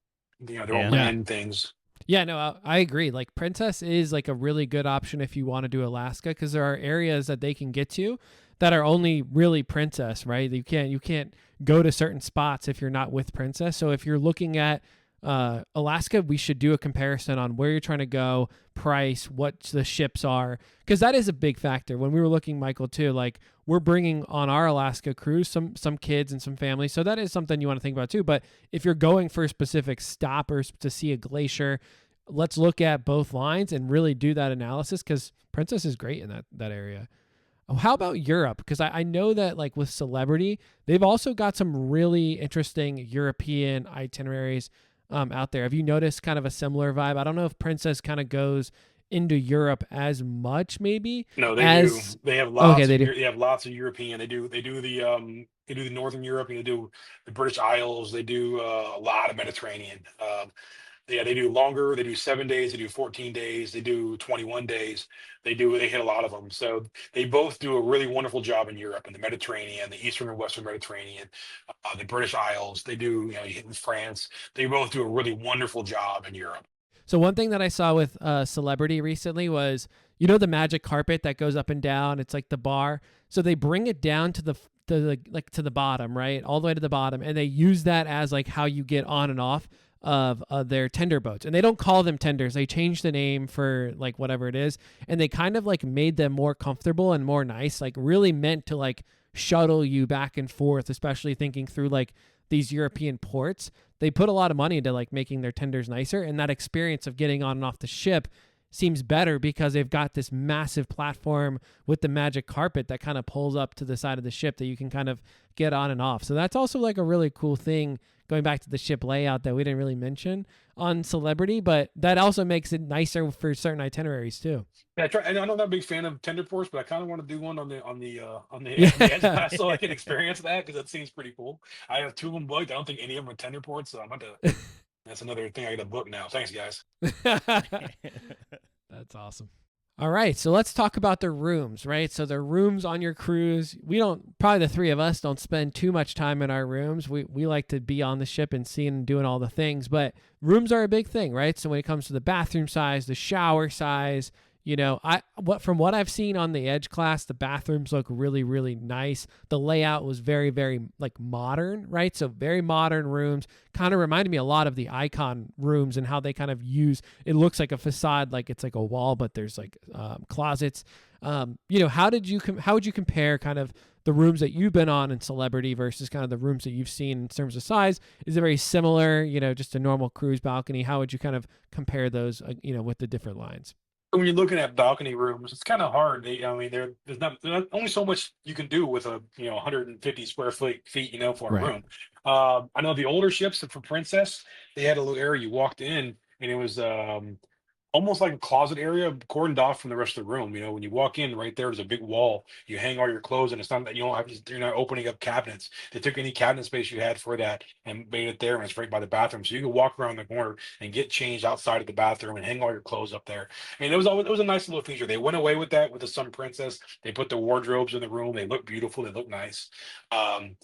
Yeah. Yeah. land things. Yeah, no, I agree. Like Princess is like a really good option if you want to do Alaska because there are areas that they can get to that are only really Princess, right? You can't go to certain spots if you're not with Princess. So if you're looking at Alaska, we should do a comparison on where you're trying to go, price, what the ships are, because that is a big factor. When we were looking, Michael, too, like we're bringing on our Alaska cruise some kids and some families, so that is something you want to think about too. But if you're going for a specific stop or to see a glacier, let's look at both lines and really do that analysis because Princess is great in that area. Oh, how about Europe? Because I know that like with Celebrity, they've also got some really interesting European itineraries out there. Have you noticed kind of a similar vibe? I don't know if Princess kind of goes into Europe as much, maybe No, they do. as They have okay, lots they of do. They have lots of European. They do the Northern Europe. They do the British Isles. They do a lot of Mediterranean. Yeah, they do longer. They do 7 days. They do 14 days. They do 21 days. They hit a lot of them. So they both do a really wonderful job in Europe and the Mediterranean, the Eastern and Western Mediterranean, the British Isles. They do, you hit in France. They both do a really wonderful job in Europe. So one thing that I saw with Celebrity recently was, the magic carpet that goes up and down. It's like the bar. So they bring it down to the bottom, right, all the way to the bottom, and they use that as like how you get on and off of their tender boats. And they don't call them tenders. They changed the name for like whatever it is, and they kind of like made them more comfortable and more nice, like really meant to like shuttle you back and forth, especially thinking through like these European ports. They put a lot of money into like making their tenders nicer, and that experience of getting on and off the ship seems better because they've got this massive platform with the magic carpet that kind of pulls up to the side of the ship that you can kind of get on and off. So that's also like a really cool thing going back to the ship layout that we didn't really mention on Celebrity, but that also makes it nicer for certain itineraries too. Yeah, and I'm not a big fan of tender ports, but I kind of want to do one Yeah. on the edge pass so I can experience that because that seems pretty cool. I have two of them booked. I don't think any of them are tender ports, so I'm about to. That's another thing I got to book now. Thanks, guys. That's awesome. All right, so let's talk about the rooms, right? So the rooms on your cruise, probably the three of us don't spend too much time in our rooms. We like to be on the ship and seeing and doing all the things, but rooms are a big thing, right? So when it comes to the bathroom size, the shower size, From what I've seen on the Edge class, the bathrooms look really, really nice. The layout was very, very like modern, right? So very modern rooms. Kind of reminded me a lot of the Icon rooms and how they kind of use. It looks like a facade, like it's like a wall, but there's like closets. How would you compare kind of the rooms that you've been on in Celebrity versus kind of the rooms that you've seen in terms of size? Is it very similar, just a normal cruise balcony? How would you kind of compare those, with the different lines? When you're looking at balcony rooms, it's kind of hard. There's not only so much you can do with a 150 square feet for a Right. room. I know the older ships for Princess, they had a little area you walked in, and it was almost like a closet area cordoned off from the rest of the room. When you walk in, right there's a big wall. You hang all your clothes, and it's not that you don't have to. You're not opening up cabinets. They took any cabinet space you had for that and made it there, and it's right by the bathroom, so you can walk around the corner and get changed outside of the bathroom and hang all your clothes up there. And it was a nice little feature. They went away with that with the Sun Princess. They put the wardrobes in the room. They look beautiful. They look nice. Um,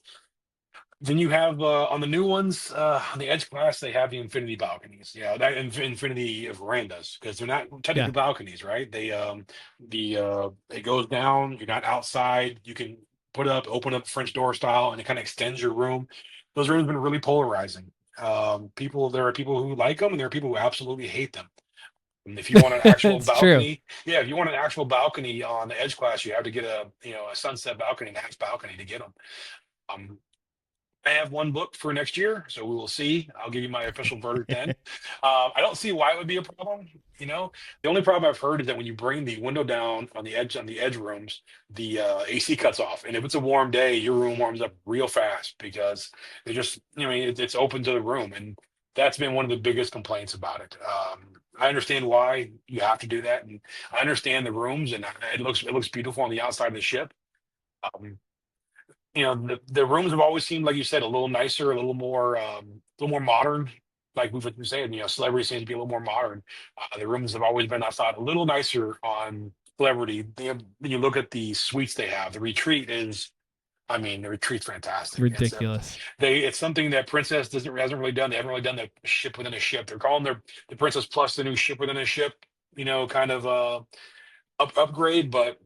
then you have on the new ones, on the Edge class, they have the infinity balconies. Yeah, that infinity verandas, because they're not Yeah. technically balconies, right? It goes down. You're not outside. You can open up French door style, and it kind of extends your room. Those rooms have been really polarizing. There are people who like them, and there are people who absolutely hate them. And if you want an actual It's true. balcony, yeah, if you want an actual balcony on the Edge class, you have to get a sunset balcony, max balcony to get them. Um, I have one booked for next year, so we will see. I'll give you my official verdict then. I don't see why it would be a problem. The only problem I've heard is that when you bring the window down on the edge rooms, the AC cuts off, and if it's a warm day, your room warms up real fast because they just, it's open to the room, and that's been one of the biggest complaints about it. I understand why you have to do that, and I understand the rooms, and it looks beautiful on the outside of the ship. Um, the rooms have always seemed, like you said, a little nicer, a little more modern. Like we've been saying, Celebrity seems to be a little more modern. The rooms have always been, I thought, a little nicer on Celebrity. When you look at the suites they have, the retreat's It's fantastic. ridiculous. It's something that Princess hasn't really done. They haven't really done the ship within a ship. They're calling the Princess Plus the new ship within a ship. Kind of upgrade, but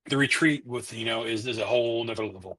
the retreat is a whole another level.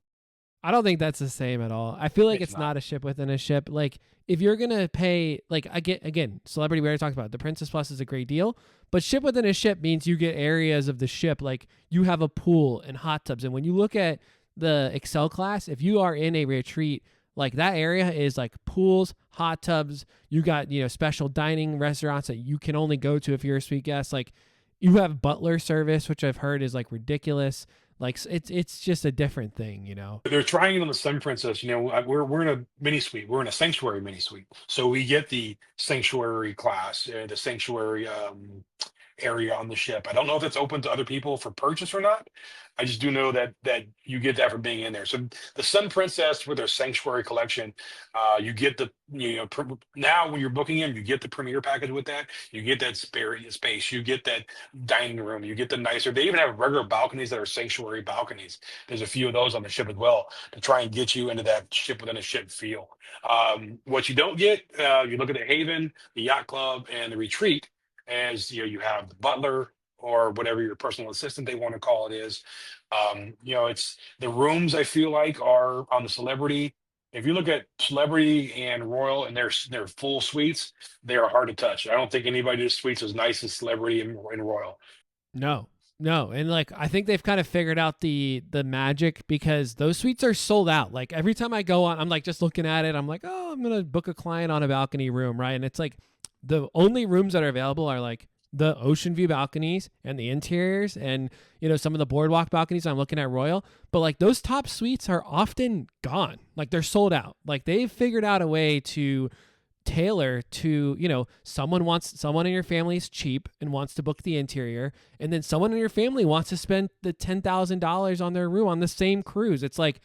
I don't think that's the same at all. I feel like It's it's not. not a ship within a ship. Like if you're gonna pay, like again, Celebrity, we already talked about it. The Princess Plus is a great deal, but ship within a ship means you get areas of the ship, like you have a pool and hot tubs. And when you look at the Excel class, if you are in a retreat, like that area is like pools, hot tubs. You got special dining restaurants that you can only go to if you're a suite guest. Like you have butler service, which I've heard is like ridiculous. Like it's just a different thing. They're trying it on the Sun Princess. We're in a mini suite. We're in a sanctuary mini suite, so we get the sanctuary class, the sanctuary area on the ship. I don't know if it's open to other people for purchase or not. I just do know that you get that for being in there. So the Sun Princess with their Sanctuary collection, you get now when you're booking in, you get the Premier package with that. You get that spare space. You get that dining room. You get the nicer. They even have regular balconies that are Sanctuary balconies. There's a few of those on the ship as well to try and get you into that ship within a ship feel. What you don't get, you look at the Haven, the Yacht Club, and the Retreat. As you have the butler or whatever your personal assistant they want to call it is. It's the rooms I feel like are on the Celebrity. If you look at Celebrity and Royal and their full suites, they are hard to touch. I don't think anybody does suites as nice as Celebrity and Royal. No, no, and like I think they've kind of figured out the magic because those suites are sold out. Like every time I go on, I'm like just looking at it. I'm like, oh, I'm gonna book a client on a balcony room, right? And it's like the only rooms that are available are like the ocean view balconies and the interiors and some of the boardwalk balconies. I'm looking at Royal, but like those top suites are often gone. Like they're sold out. Like they've figured out a way to tailor to someone in your family is cheap and wants to book the interior, and then someone in your family wants to spend the $10,000 on their room on the same cruise. It's like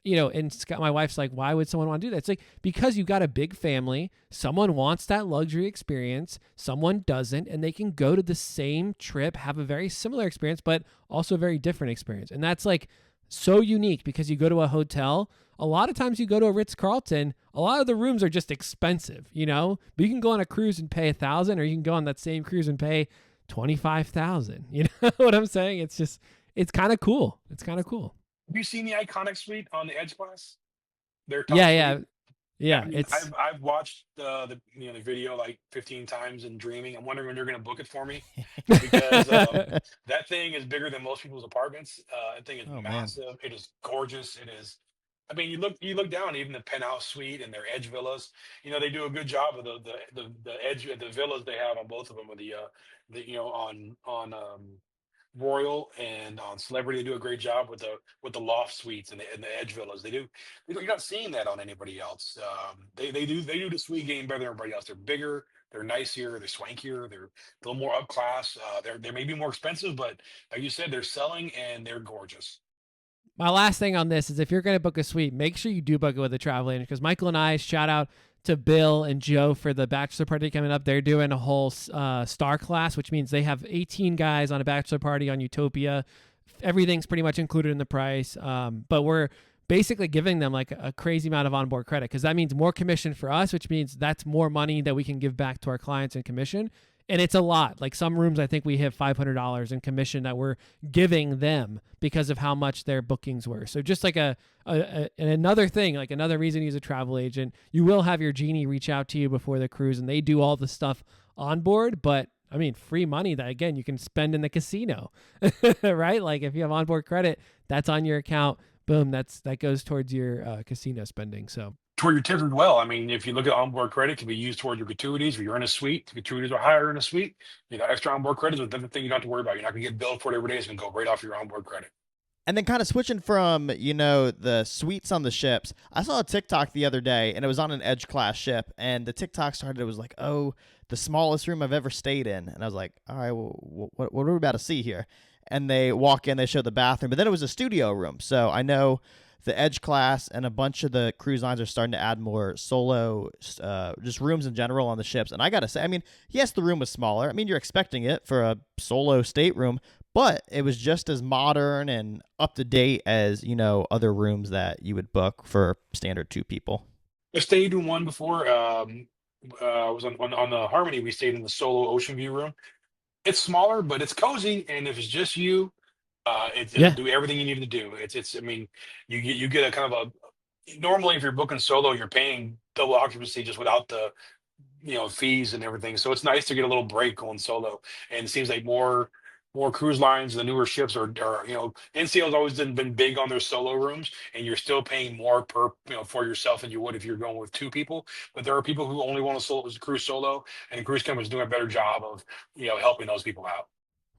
and Scott, my wife's like, why would someone want to do that? It's like, because you got a big family, someone wants that luxury experience, someone doesn't, and they can go to the same trip, have a very similar experience, but also a very different experience. And that's like so unique because you go to a hotel, a lot of times you go to a Ritz-Carlton, a lot of the rooms are just expensive, but you can go on a cruise and pay $1,000, or you can go on that same cruise and pay $25,000. You know what I'm saying? It's just, it's kind of cool. It's kind of cool. Have you seen the iconic suite on the Edge class? Their Yeah, top yeah, suite. Yeah, yeah. I mean, It's I've watched the video like 15 times and dreaming. I'm wondering when they're going to book it for me because that thing is bigger than most people's apartments. That thing is Oh man. massive. It is gorgeous. It is. I mean, you look down even the penthouse suite and their edge villas. They do a good job of the edge the villas they have on both of them with on Royal and on Celebrity. They do a great job with the loft suites and the edge villas. They do. You're not seeing that on anybody else. They do the suite game better than everybody else. They're bigger. They're nicer. They're swankier. They're a little more up class. They may be more expensive, but like you said, they're selling and they're gorgeous. my last thing on this is if you're going to book a suite, make sure you do book it with a travel agent because Michael and I, shout out to Bill and Joe for the bachelor party coming up. They're doing a whole star class, which means they have 18 guys on a bachelor party on Utopia. Everything's pretty much included in the price. But we're basically giving them like a crazy amount of onboard credit because that means more commission for us, which means that's more money that we can give back to our clients in commission. And it's a lot. Like some rooms, I think we hit $500 in commission that we're giving them because of how much their bookings were. So just like another thing, like another reason to use a travel agent, you will have your genie reach out to you before the cruise and they do all the stuff on board. But I mean, free money that again, you can spend in the casino, right? Like if you have onboard credit, that's on your account. Boom. That goes towards your casino spending. So Toward your tips as well. I mean, if you look at onboard credit, it can be used toward your gratuities. If you're in a suite, the gratuities are higher in a suite. Extra onboard credit is another thing you don't have to worry about. You're not going to get billed for it every day. It's going to go right off your onboard credit. And then kind of switching from, the suites on the ships, I saw a TikTok the other day, and it was on an Edge class ship, and the TikTok started, it was like, oh, the smallest room I've ever stayed in. And I was like, all right, well, what are we about to see here? And they walk in, they show the bathroom, but then it was a studio room. So I know the Edge class and a bunch of the cruise lines are starting to add more solo, just rooms in general on the ships. And I got to say, I mean, yes, the room was smaller. I mean, you're expecting it for a solo stateroom, but it was just as modern and up to date as, other rooms that you would book for standard two people. I stayed in one before. I was on the Harmony. We stayed in the solo ocean view room. It's smaller, but it's cozy. And if it's just you, it'll yeah, do everything you need to do. I mean, you get a kind of normally if you're booking solo, you're paying double occupancy just without the fees and everything. So it's nice to get a little break going solo. And it seems like more cruise lines, the newer ships are NCL's always been big on their solo rooms, and you're still paying more per for yourself than you would if you're going with two people. But there are people who only want to cruise solo, and cruise companies doing a better job of helping those people out.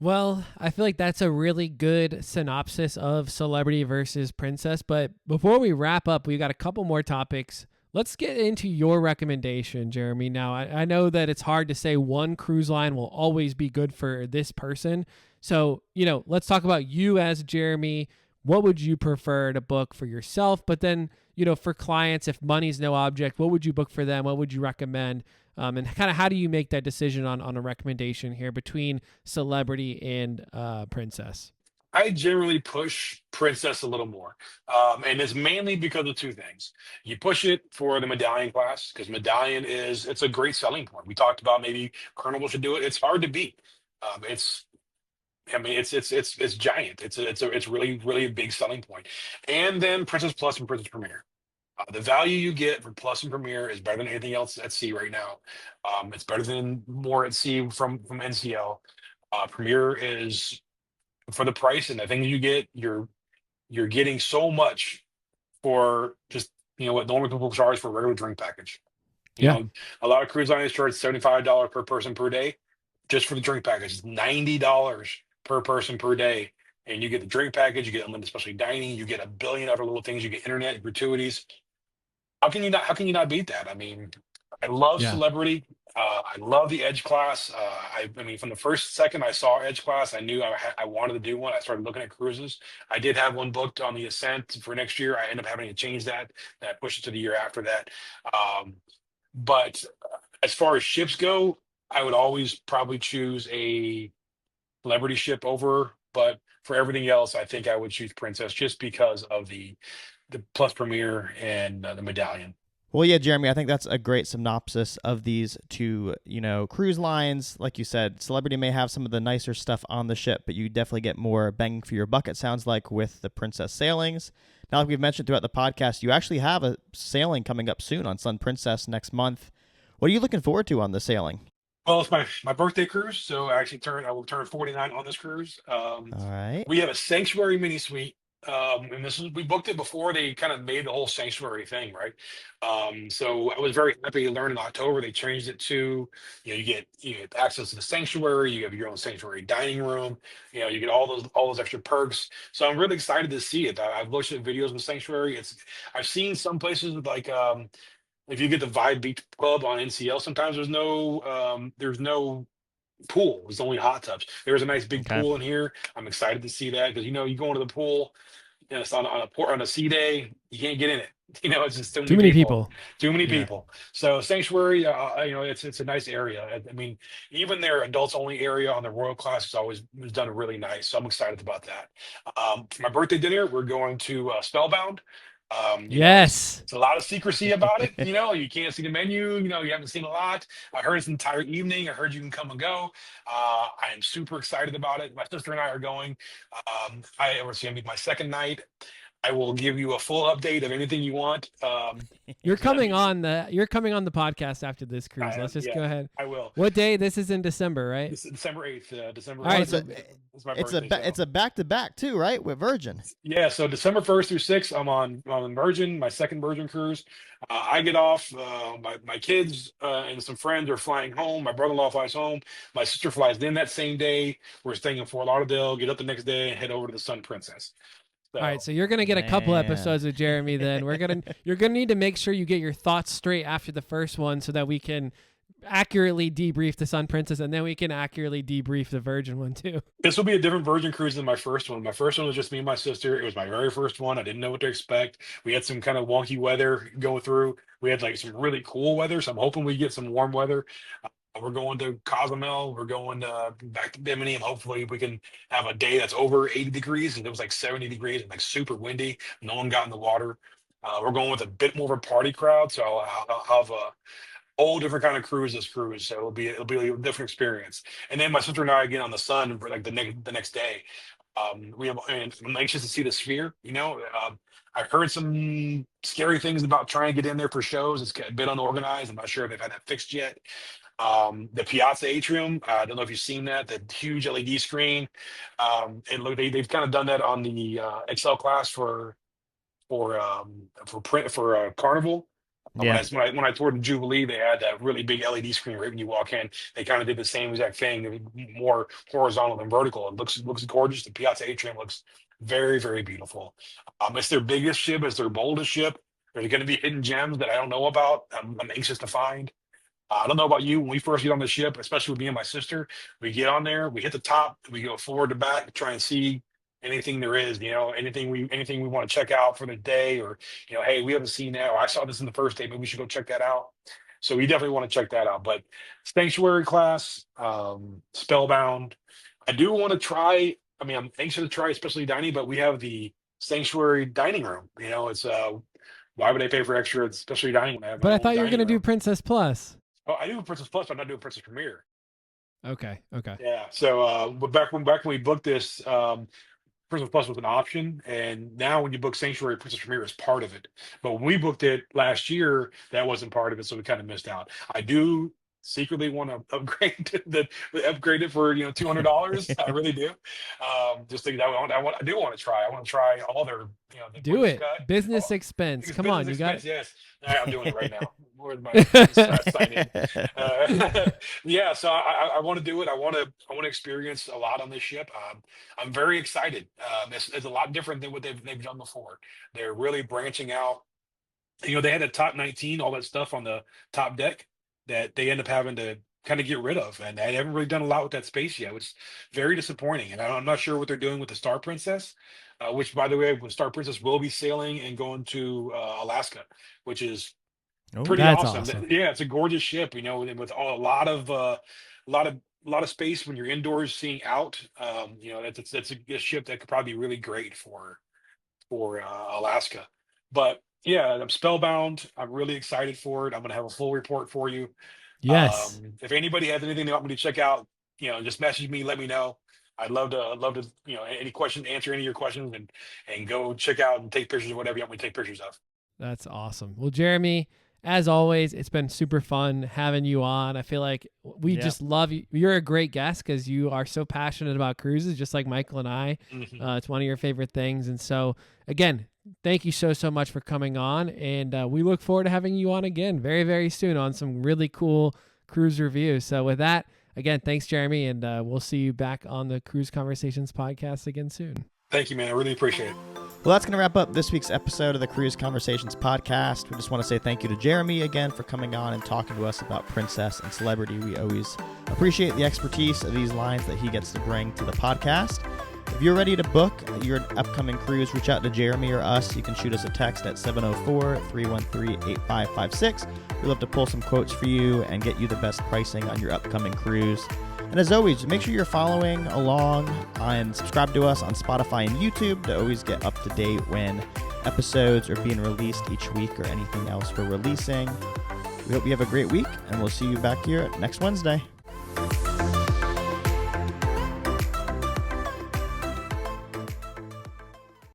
well, I feel like that's a really good synopsis of Celebrity versus Princess. But before we wrap up, we got a couple more topics. Let's get into your recommendation, Jeremy. Now, I know that it's hard to say one cruise line will always be good for this person. So, let's talk about you as Jeremy. What would you prefer to book for yourself? But then, for clients, if money's no object, what would you book for them? What would you recommend? And kind of how do you make that decision on a recommendation here between Celebrity and Princess? I generally push Princess a little more, and it's mainly because of two things. You push it for the Medallion class because Medallion it's a great selling point. We talked about maybe Carnival should do it. It's hard to beat. It's I mean, it's giant. It's really really a big selling point. And then Princess Plus and Princess Premier. The value you get for Plus and Premier is better than anything else at sea right now. It's better than more at sea from NCL. Premier is for the price and the things you get. You're getting so much for just what normal people charge for a regular drink package. You Yeah. know, a lot of cruise lines charge $75 per person per day just for the drink package. It's $90 per person per day. And you get the drink package, you get unlimited specialty dining, you get a billion other little things, you get internet gratuities. How can you not beat that? I mean, I love Yeah. Celebrity. I love the Edge class. I mean, from the first second I saw Edge class, I knew I wanted to do one. I started looking at cruises. I did have one booked on the Ascent for next year. I ended up having to change that. That pushed it to the year after that. Um, but as far as ships go, I would always probably choose a Celebrity ship over. But for everything else, I think I would choose Princess just because of the Plus Premier and the Medallion. Well, yeah, Jeremy, I think that's a great synopsis of these two, cruise lines. Like you said, Celebrity may have some of the nicer stuff on the ship, but you definitely get more bang for your buck, it sounds like, with the Princess sailings. Now, like we've mentioned throughout the podcast, you actually have a sailing coming up soon on Sun Princess next month. What are you looking forward to on the sailing? Well, it's my birthday cruise, so I will turn 49 on this cruise. All right. We have a Sanctuary mini suite. And we booked it before they kind of made the whole Sanctuary thing, right? So I was very happy to learn in October they changed it to, you get access to the Sanctuary, you have your own Sanctuary dining room, you get all those extra perks. So I'm really excited to see it. I've looked at videos of the Sanctuary. I've seen some places with like if you get the Vibe Beach Club on NCL, sometimes there's no pool. It's only hot tubs. There's a nice big Okay. pool in here. I'm excited to see that because you go into the pool, it's on a sea day, you can't get in it. It's just too Too many many people. people. Too many Yeah. people. So Sanctuary, it's a nice area. I mean, even their adults only area on the Royal Class has always was done really nice. So I'm excited about that. For my birthday dinner, we're going to Spellbound. Yes. It's a lot of secrecy about it. You can't see the menu. You haven't seen a lot. I heard it's an entire evening. I heard you can come and go. I am super excited about it. My sister and I are going. It's going to be my second night. I will give you a full update of anything you want. You're It's gonna coming be, on the podcast after this cruise. Let's just yeah, go ahead. I will. What day? This is in December, right? December 8th. December All right, 8th so is my It's birthday. So. it's a back-to-back too, right? With Virgin. Yeah, so December 1st through 6th, I'm on Virgin, my second Virgin cruise. I get off. My kids and some friends are flying home. My brother-in-law flies home. My sister flies in that same day. We're staying in Fort Lauderdale. Get up the next day and head over to the Sun Princess. all right, So so you're gonna get a couple Man. episodes with Jeremy. Then you're gonna need to make sure you get your thoughts straight after the first one, so that we can accurately debrief the Sun Princess, and then we can accurately debrief the Virgin one too. this will be a different Virgin cruise than my first one. My first one was just me and my sister. It was my very first one. I didn't know what to expect. We had some kind of wonky weather going through. We had like some really cool weather, so I'm hoping we get some warm weather. We're going to Cozumel. We're going back to Bimini, and hopefully we can have a day that's over 80 degrees. And it was like 70 degrees and like super windy. No one got in the water. We're going with a bit more of a party crowd, so I'll have a whole different kind of cruise this cruise. So it'll be a different experience. And then my sister and I get on the Sun for like the next day. And I'm anxious to see the Sphere. I've heard some scary things about trying to get in there for shows. It's a bit unorganized. I'm not sure if they've had that fixed yet. The Piazza Atrium. I don't know if you've seen that. The huge LED screen. And look, they've kind of done that on the XL class for Carnival. Yeah. When I toured the Jubilee, they had that really big LED screen right when you walk in. They kind of did the same exact thing, more horizontal than vertical. It looks gorgeous. The Piazza Atrium looks very, very beautiful. It's their biggest ship. It's their boldest ship. There's going to be hidden gems that I don't know about. I'm anxious to find. I don't know about you. When we first get on the ship, especially with me and my sister, we get on there, we hit the top, we go forward to back, try and see anything there is, anything we want to check out for the day, or hey, we haven't seen that, or I saw this in the first day, maybe we should go check that out. So we definitely want to check that out. But Sanctuary class, Spellbound, I do want to try. I mean, I'm anxious to try, especially dining, but we have the Sanctuary dining room. It's why would I pay for extra, especially dining when I have my But I own thought you were dining gonna do room? Princess Plus. Oh, I do Princess Plus, but I'm not doing Princess Premier. Okay. Yeah. So, but back when we booked this, Princess Plus was an option, and now when you book Sanctuary, Princess Premier is part of it. But when we booked it last year, that wasn't part of it, so we kind of missed out. I do secretly want to upgrade it for $200. I really do. Just think that I do want to try. I want to try all their the Do quick it. cut. Business expense. It's Come on, business you got expense, yes. I'm doing it right now. Where's my it. sign in? Yeah, so I want to do it. I want to experience a lot on this ship. I'm very excited. It's a lot different than what they've done before. They're really branching out. They had a top 19, all that stuff on the top deck that they end up having to kind of get rid of, and they haven't really done a lot with that space yet, which is very disappointing. And I'm not sure what they're doing with the Star Princess, which, by the way, the Star Princess will be sailing and going to Alaska, which is Oh, pretty That's awesome. awesome. Yeah, it's a gorgeous ship, with a lot of space when you're indoors seeing out. That's a ship that could probably be really great for Alaska. But Yeah, I'm spellbound. I'm really excited for it. I'm gonna have a full report for you. Yes. If anybody has anything they want me to check out, just message me, let me know. I'd love to, any question, answer any of your questions, and go check out and take pictures of whatever you want me to take pictures of. That's awesome. Well, Jeremy, as always, it's been super fun having you on. I feel like we Yeah. just love you. You're a great guest because you are so passionate about cruises, just like Michael and I. Mhm. It's one of your favorite things. And so, again, thank you so much for coming on. And we look forward to having you on again very, very soon on some really cool cruise reviews. So, with that, again, thanks, Jeremy. And we'll see you back on the Cruise Conversations podcast again soon. Thank you, man. I really appreciate it. Well, that's going to wrap up this week's episode of the Cruise Conversations podcast. We just want to say thank you to Jeremy again for coming on and talking to us about Princess and Celebrity. We always appreciate the expertise of these lines that he gets to bring to the podcast. If you're ready to book your upcoming cruise, reach out to Jeremy or us. You can shoot us a text at 704-313-8556. We'd love to pull some quotes for you and get you the best pricing on your upcoming cruise. And as always, make sure you're following along and subscribe to us on Spotify and YouTube to always get up to date when episodes are being released each week or anything else we're releasing. We hope you have a great week, and we'll see you back here next Wednesday.